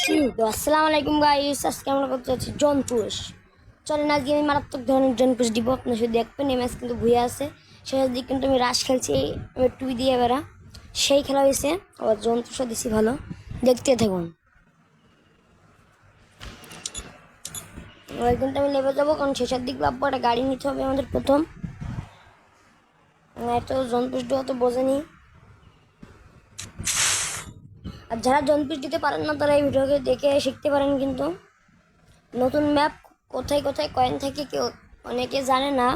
তো আসসালামু আলাইকুম গাইস, আজকে আমরা করতে যাচ্ছি জন পুশ। চলেন আজকে আমি মারাত্মক ধরনের জন পুশ দিব। আপনার শুধু দেখবেন এই ম্যাচ কিন্তু ভুয়ে আছে। শেষের দিক কিন্তু আমি রাশ খেলছি, আমি টুই দিয়ে বেড়া সেই খেলা হয়েছে। আবার জন পুশও দিছি ভালো, দেখতে থাকুন। এবার কিন্তু আমি লেবে যাবো, কারণ শেষের দিক ভাববো একটা গাড়ি নিতে হবে আমাদের প্রথম। এত জন পুশ দেওয়া তো বোঝেনি। আর যারা জন পুশ দিতে পারেন না তারা এই ভিডিওকে দেখে শিখতে পারেন। কিন্তু নতুন ম্যাপ কোথায় কোথায় কয়েন থাকে কেউ অনেকে জানে না,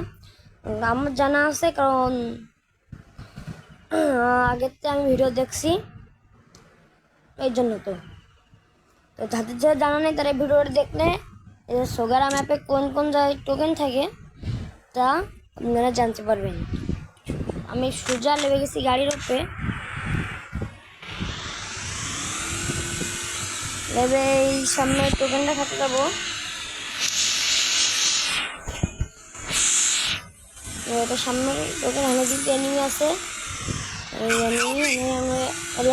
আমার জানা আছে, কারণ আগের তো আমি ভিডিও দেখছি, এই জন্য। তো যাদের যারা জানা নেই তারা ভিডিওটা দেখলে সোগারা ম্যাপে কোন কোন জায়গায় টোকেন থাকে তা আপনারা জানতে পারবেন। আমি সোজা লেগে গেছি গাড়ির উপরে, লেবে এই সামনে টোকেনটা খাতে যাবো। এটা সামনে টোকেন অনেক দিকে এনিমি আছে।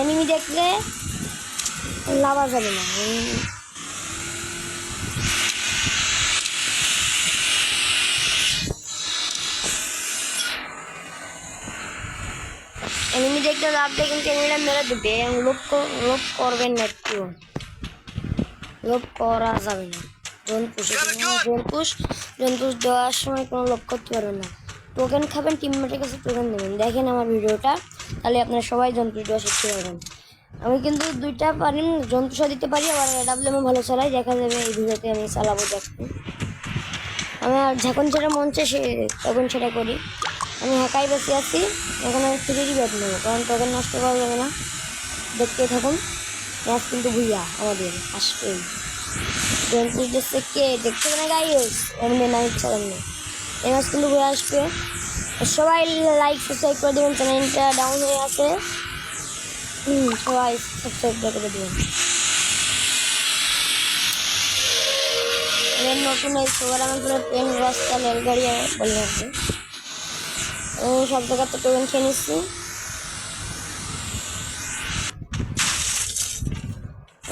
এনিমি দেখলে লাভা যাবে না। এনিমি দেখলে লাভ দেয়, কিন্তু এনিমিরা মেরে দেবে। লোভ করবেন না, একটু লোভ করা যাবে না। জন্তুষ দেওয়ার সময় কোনো লোভ করতে পারবেন না। টোকেন খাবেন, টিমমেটের কাছে টোকেন দেবেন। দেখেন আমার ভিডিওটা, তাহলে আপনারা সবাই জন্তুষ দেওয়া শিখতে পারবেন। আমি কিন্তু দুইটা পারি, জন্তুষও দিতে পারি, আবার ডাব্লিউএমও ভালো চালাই। দেখা যাবে এই ভিডিওতে আমি চালাবো, দেখুন। আমার যখন যেটা মন চায় তখন সেটা করি। আমি একাই বসে আছি, এখন আমি ফ্রি ব্যাট নেবো, কারণ টোকেন নষ্ট করা যাবে না। দেখতে থাকুন, ম্যাচ কিন্তু ভুইয়া আমাদের আসবেই। জন্তুষ দেখছে কে দেখতে পারে গাইস, এমনি না ইচ্ছা এমনি এই ম্যাচ কিন্তু ভুইয়া আসবে। সবাই লাইক সাবস্ক্রাইব করে দেবেন, চ্যানেলটা ডাউন হয়ে আছে। সবাই সাবস্ক্রাইব করে দেবেন। নতুন এই সবার আমার ট্রেন রাস্তা রেলগাড়ি বলে আছে। সব জায়গায় তো টোকেন খেয়ে নিচ্ছি।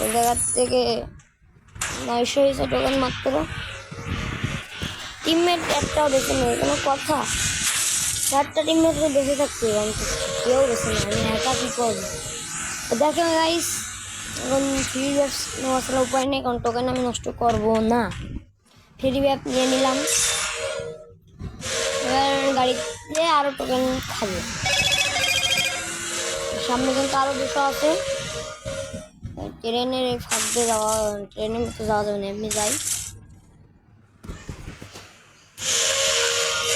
ওই জায়গার থেকে 900 হয়েছে টোকেন মাত্র। টিমমেট একটাও বেছে নেই, কোনো কথা। 4টা টিমমেট বেঁচে থাকতে কেউ বেছে নেই, আমি একা কী করবো। দেখেন গাইস, এখন ফ্রি ব্যাপস নেওয়া ছাড়া উপায় নেই, কারণ টোকেন আমি নষ্ট করবো না। ফ্রি ব্যাপ নিয়ে নিলাম, এবার গাড়িতে আরও টোকেন খাবো। সামনে কিন্তু আরও 200 আছে। ট্রেনের এই ফাঁক দিয়ে যাওয়া, ট্রেনের মতো যাওয়া যাবে না, এমনি যাই।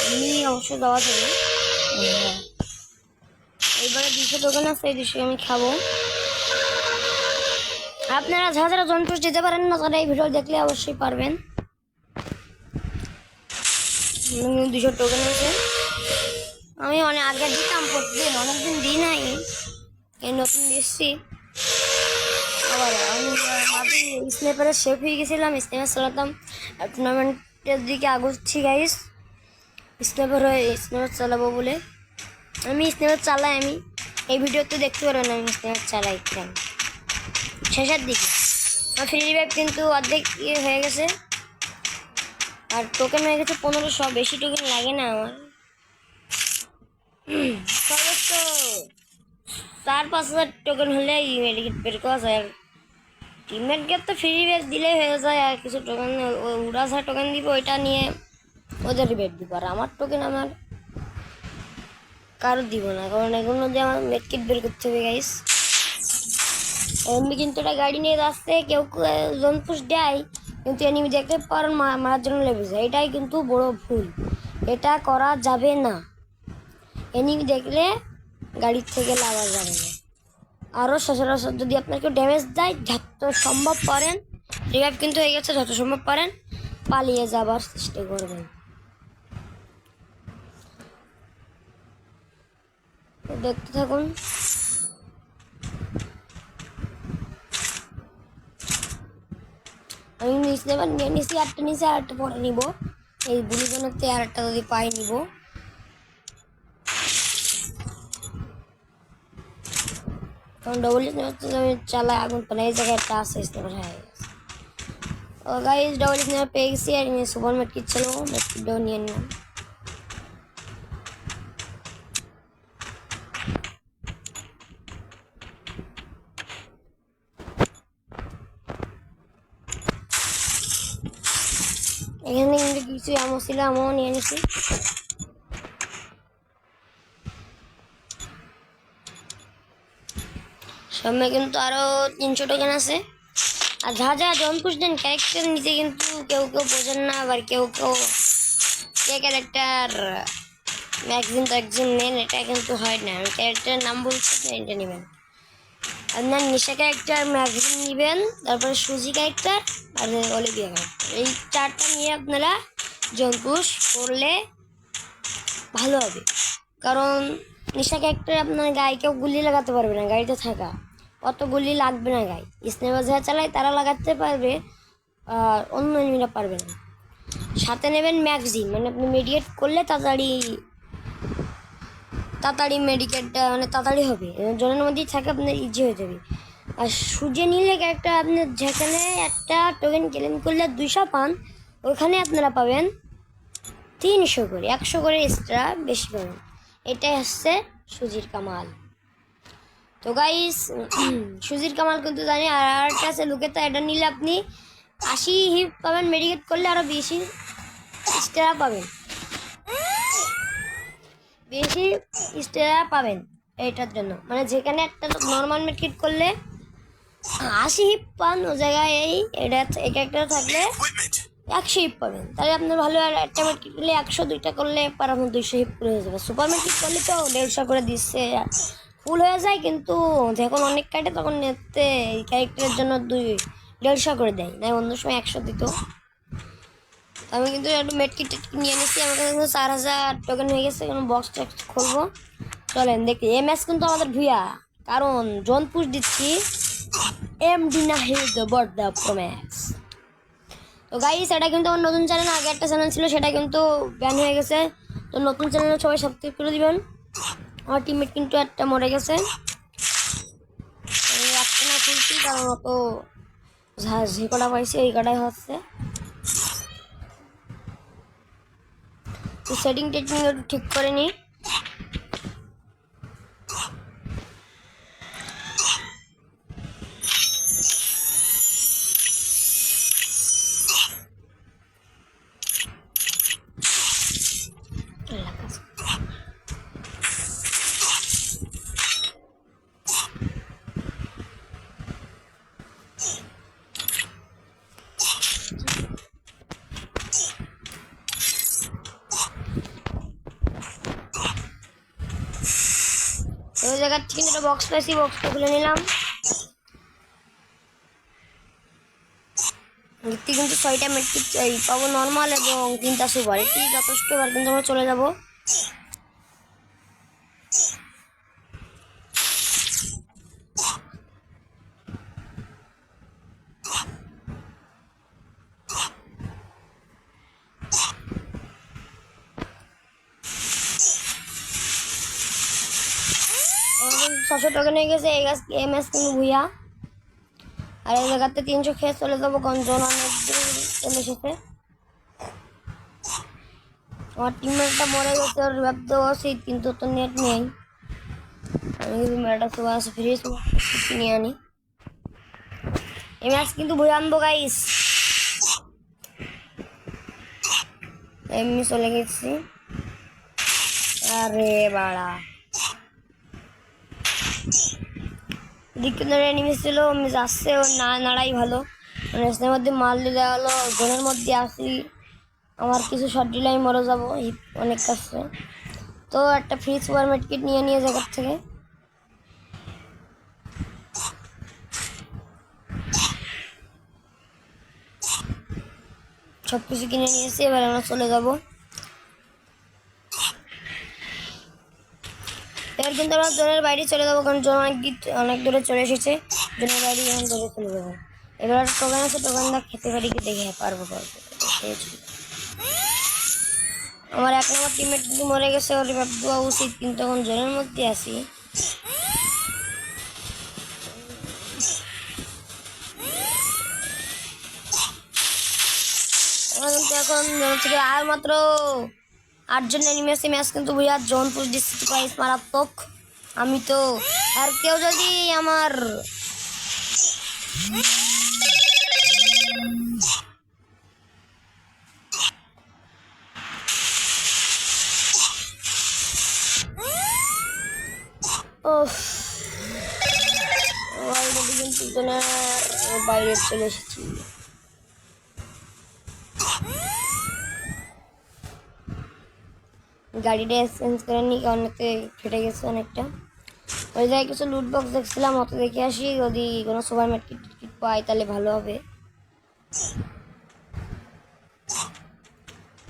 এমনি অবশ্য যাওয়া যাবে। এইবারে 200 টোকেন আছে, এই 200 আমি খাবো। আপনারা যারা যারা জন্তুষ যেতে পারেন না তারা এই ভিডিও দেখলে অবশ্যই পারবেন। 200 টোকেন আছে, আমি অনেক আগে দিতাম, প্রতিদিন অনেকদিন দিই নাই, এই নতুন দিচ্ছি। আবার আমি ভাবি স্নাইপারে শেফ হয়ে গেছিলাম, স্নাইপার চালাতাম। টুর্নামেন্টের দিকে আগুচ্ছি গাইস, স্নাইপার হয়ে স্নাইপার চালাবো বলে। আমি স্নাইপার চালাই, আমি এই ভিডিওতে দেখতে পারবেন আমি স্নাইপার চালাই কেন। শেষের দিকে আমার ফ্রি রিভাইভ কিন্তু অর্ধেক হয়ে গেছে, আর টোকেন হয়ে গেছে 1500। বেশি টোকেন লাগে না আমার, সর্বোচ্চ 4-5 হাজার টোকেন হলে মেডিকেট বের করা যায়। আর টিমমেটকে তো ফ্রি রিভাইভ দিলেই হয়ে যায়, আর কিছু টোকেন ওরা যা টোকেন দিব ওইটা নিয়ে ওদের রিভাইভ দিব। আর আমার টোকেন আমার কারো দিব না, কারণ এগুলো দিয়ে আমার মেডকিট বের করতে হবে গাইস। এমনি কিন্তু এটা গাড়ি নিয়ে যাচ্ছে, কেউ জনপুষ দেয়, কিন্তু এনিমি দেখতে পারেন মারার জন্য লেগে যায়। এটাই কিন্তু বড় ভুল, এটা করা যাবে না। এনিমি দেখলে গাড়ির থেকে লাগা যাবে না। আরও সচরাচর যদি আপনার কেউ ড্যামেজ দেয়, যত সম্ভব পারেন, রিভাইভ কিন্তু হয়ে গেছে, যত সম্ভব পারেন পালিয়ে যাবার চেষ্টা করবেন। দেখতে থাকুন। আমি এবার নিয়ে নিচ্ছি, আরেকটা নিচে আরেকটা পরে নিব। এই বুড়িজনেতে আরেকটা যদি পাই নিব। ডবল আমি চালাই আগুন পালাই, এই জায়গায় একটা আছে স্নাইপার। হ্যাঁ ও গাইস ডবল স্নাইপার পেয়ে গেছি, আর সুপার মেডকিট ছিল, মেডকিটটাও নিয়ে নিলাম। এখানে কিন্তু কিছু আমও ছিল, আমও নিয়ে নিছি। সামনে কিন্তু আরো 300 টোকেন আছে। আর যা যা জনপুষ দেন ক্যারেক্টার নিচে কিন্তু কেউ কেউ বোঝেন না, আবার কেউ কেউ কে ক্যারেক্টার ম্যাক্সিম তো একজন নেন, এটা কিন্তু হয় না। আমি ক্যারেক্টারের নাম বলছি, আপনি এটা নেবেন। আপনার নিশা ক্যারেক্টার ম্যাক্সিম নেবেন, তারপরে সুজি ক্যারেক্টার আর অলিভিয়া ক্যারেক্টার, এই 4টা নিয়ে আপনারা জনপুষ করলে ভালো হবে। কারণ নিশা ক্যারেক্টার আপনার গায়ে কেউ গুলি লাগাতে পারবে না, গাড়িতে থাকা অত গুলি লাগবে না। গায়ে স্নাইপার যারা চালায় তারা লাগাতে পারবে, আর অন্য এনিমিরা পারবে না। সাথে নেবেন ম্যাগজিন, মানে আপনি মেডিকেট করলে তাড়াতাড়ি মেডিকেটটা মানে তাড়াতাড়ি হবে, জনের মধ্যেই থাকে, আপনার ইজি হয়ে যাবে। আর সুজে নিলে ক্যারেক্টার আপনার যেখানে একটা টোকেন ক্লেম করলে 200 পান, ওইখানে আপনারা পাবেন 300 করে, 100 করে এক্সট্রা বেশি পাবেন। এটাই হচ্ছে সুজির কামাল। তো গাইস সুজির কামাল কিন্তু জানি। আর আরেকটা আছে লুকেতা, এটা নিলে আপনি 80 হিপ পাবেন, মেডিকেট করলে আরো বেশি স্টার পাবেন, বেশি স্টার পাবেন। এইটার জন্য মানে যেখানে একটা নর্মাল মেডিকেট করলে 80 হিপ পান, ও জায়গায় এটা একটা থাকলে 100 হিপ পাবেন। তাহলে আপনার ভালো। আর একটা মেডকিট করলে 100, 2টা করলে পার আপনার 200 হিপ পুরো হয়ে যাবে। সুপার মেডকিট করলে তো 150 করে দিচ্ছে, ফুল হয়ে যায়। কিন্তু যখন অনেক কাটে তখন নেতে এই ক্যারেক্টারের জন্য 150 করে দেয়, না অন্য সময় 100 দিত। আমি কিন্তু একটু মেডকিট নিয়ে নিচ্ছি, আমার কাছে কিন্তু 4000 টোকেন হয়ে গেছে। এখন বক্স টক্স খুলবো, চলেন দেখি। ম্যাচ কিন্তু আমাদের ভুয়া, কারণ জোন পুশ দিচ্ছি এমডি না হিট বর্দা প্রোম্যাক্স। তো গাইস এটা কিন্তু আমার নতুন চ্যানেল, আগে একটা চ্যানেল ছিল সেটা কিন্তু ব্যান হয়ে গেছে। তো নতুন চ্যানেলে সবাই সাবস্ক্রাইব করে দিবেন। আমার টিমমেট কিন্তু একটা মরে গেছে, একটা না খুলছি কারণ অত যে কটা পাইছি ওই কটাই হচ্ছে। সেটিং টেটিং একটু ঠিক করে নিই। ওই জায়গার থেকে একটা বক্স পাইছি, বক্সটা খুলে নিলাম। দেখতে কিন্তু 6টা মেট্রিক পাবো নর্মাল এবং 3টা সুপার, এটি যথেষ্ট। এবার কিন্তু আমরা চলে যাবো। আমাদের 600 টোকেন হয়ে গেছে। এই ম্যাচ কিন্তু ভুইয়া। আর এই জায়গাতে 300 খেয়ে চলে যাবো, কারণ জন অনেক দূর চলে এসেছে। আমার টিমমেটটা মরে গেছে, ওর রিভাইভ দেওয়া উচিত, কিন্তু তো নেট নেই। আমি কিন্তু মেয়েটা সবাই আছে, ফ্রি নিয়ে আনি। এই ম্যাচ কিন্তু ভুইয়া আনবো গাইস। এমনি চলে গেছি। আরে বাড়া দিকে এনিমি ছিল, আমি যাচ্ছে ও না নাড়াই ভালো, মানে এর মধ্যে মাল দিলে হলো জোনের মধ্যে আসি। আমার কিছু শর্ট দিলে আমি মরে যাবো, অনেক কাছে। তো একটা ফ্রি সুপার মেডকিট নিয়ে নিয়ে জায়গার থেকে সব কিছু কিনে নিয়েছি। এবার আমরা চলে যাবো। এবার কিন্তু আমরা জোনের বাইরে চলে যাবো, কারণ জোন অনেক দূরে চলে এসেছে। জোনের বাইরে এখন দূরে চলে যাবো। এবার টোকেন আছে, টোকেনটা খেতে পারি কি দেখে পারবো। আমার 1 নম্বর টিমমেট কিন্তু মরে গেছে, ওর রিভাইভ দেওয়া উচিত, কিন্তু এখন জোনের মধ্যে আছি। কিন্তু এখন জন থেকে আর মাত্র 8 জন এনিমি আছে। ম্যাচ কিন্তু ভুইয়া জোন পুশ দিচ্ছি গাইস, মারাত্মক। আমি তো আর কেউ যদি আমার অলরেডি কিন্তু জনের বাইরে চলে এসেছি। গাড়িটা চেঞ্জ করে নি, কারণ এতে ফেটে গেছে অনেকটা। ওই জায়গায় কিছু লুট বক্স দেখছিলাম, অত দেখে আসি, যদি কোনো সুপার মার্কেট টিকিট পাই তাহলে ভালো হবে।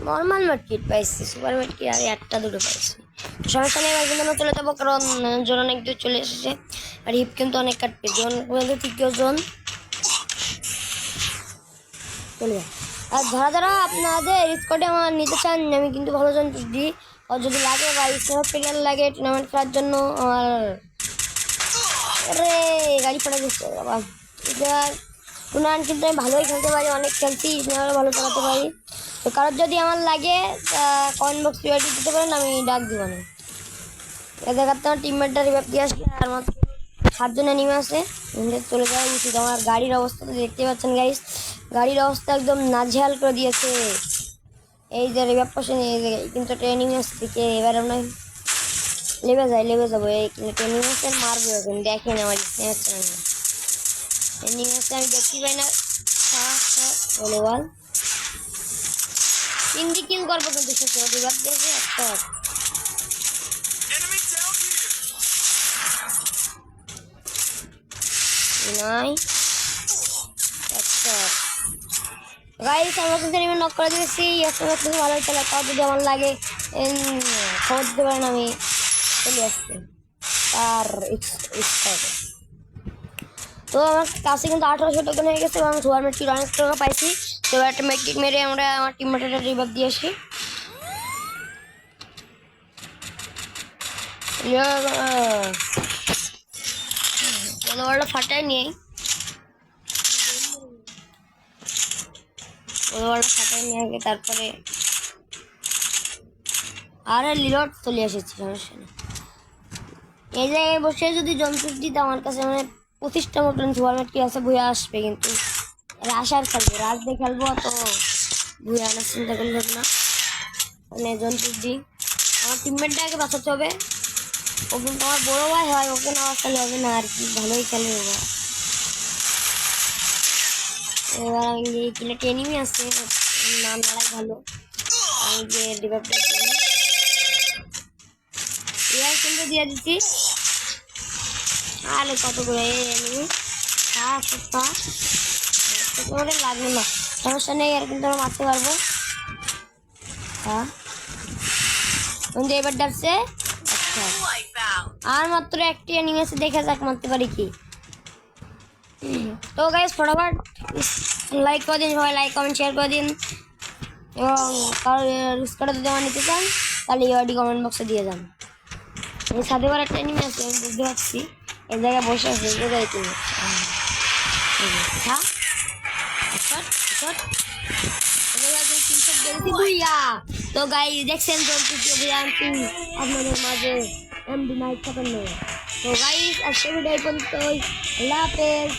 নর্মাল মার্কেট পাইছি, সুপার মার্কেট আর একটা দুটো পাইছি। সমস্যা নেই, কিন্তু আমরা চলে যাবো, কারণ জোন অনেক দূর চলে এসেছে। আর হিপ কিন্তু অনেক কাটবে, জোন পর্যন্ত তৃতীয় জোন চলে যায়। আর যারা আপনাদের স্কোয়াডে আমার নিতে চান, আমি কিন্তু ভালো জন দিই। আর যদি লাগে বা স্নোর প্লেয়ার লাগে টুর্নামেন্ট খেলার জন্য, আর আরে গাড়ি পড়ে গেছে বাবা। এবার টুর্নামেন্ট কিন্তু আমি ভালোই খেলতে পারি, অনেক খেলছি, স্নোরও ভালো চালাতে পারি। তো কারোর যদি আমার লাগে কমেন্ট বক্স রিওয়ার্ডি দিতে পারেন, আমি ডাক দিব না। এ দেখাতে আমার টিমমেটটা রিভাইভ দিয়ে আসবে, আর মাত্র 7 জন এনিমি আছে। চলে যাওয়া উচিত। আমার গাড়ির অবস্থা তো দেখতে পাচ্ছেন গাইস, গাড়ির অবস্থা একদম নাজেহাল করে দিয়েছে। এই যে রিভাইভ পাচ্ছেন, এই যে কিন্তু একটা এনিমি আসছে দিকে, এবার আমরা লেবে যাবো। এই কিন্তু এনিমি আসছে, মারবো এখন, দেখেন আমার এনিমি আসছে, আমি দেখতে পাই না। বলে বল 3 কিল করবো কিন্তু শেষে রিভাইভ দিয়েছে একটা। নাই গাইস, আমরা কিন্তু এনিমি নক করে দিয়েছি। এখন কিন্তু ভালো চলে, তাও যদি আমার লাগে খবর দিতে পারেন, আমি চলে আসছি তার স্কোয়াডে। তো আমার কাছে কিন্তু 1800 টোকেন হয়ে গেছে, এবং সুপার মেট্রিক অনেক টাকা পাইছি। তো একটা মেট্রিক মেরে আমরা আমার টিমমেটের রিভাইভ দিয়ে আসি। ওটা ফাটাই নিয়ে আগে, তারপরে আরে লিলট চলে এসেছি, সমস্যা নেই। এই জায়গায় বসে যদি জম্পুট দিত, আমার কাছে মানে 25টা মতন সুপার মেট্রিক আছে, ভুয়া আসবে। কিন্তু আসার খেলবো, রাত দিয়ে খেলবো, তো ভুয়া আনার চিন্তা করলে না। মানে জম্পুট দিই, আমার টিমমেটটাকে বাঁচাতে হবে। ও কিন্তু আমার বড় ভাই হয়, ওকে না বাঁচালে হবে না। আর কি ভালোই খেলে ওরা। এবার আমি যে কিনে এনিমি আছে, নাম লড়াই ভালো, আমি যে রিভাইভটা এবার কিন্তু দিয়ে দিচ্ছি। আরে কত করে এনিমি, করে লাগবে না, সমস্যা নেই। আর কিন্তু আমরা মারতে পারবো। হ্যাঁ কিন্তু এবার ডাকছে। আচ্ছা, আর মাত্র একটি এনিমি আছে, দেখা যাক মারতে পারি কি। তো গাইস ফটাফট লাইক করে দিন, সবাই লাইক কমেন্ট শেয়ার করে দিন। এবং কারোর স্কোয়াডে যদি আমার নিতে চান, তাহলে ইউআইডি কমেন্ট বক্সে দিয়ে যান। এই সাথে বার একটা এনিমি আছে, আমি বুঝতে পারছি এই জায়গায় বসে আছে, এই জায়গায় তুমি। তো গাই দেখছেন তো আপনাদের মাঝে এমডি নাইট 56। তো গাইস আজকে ভিডিও পর্যন্ত, আল্লাহ হাফেজ।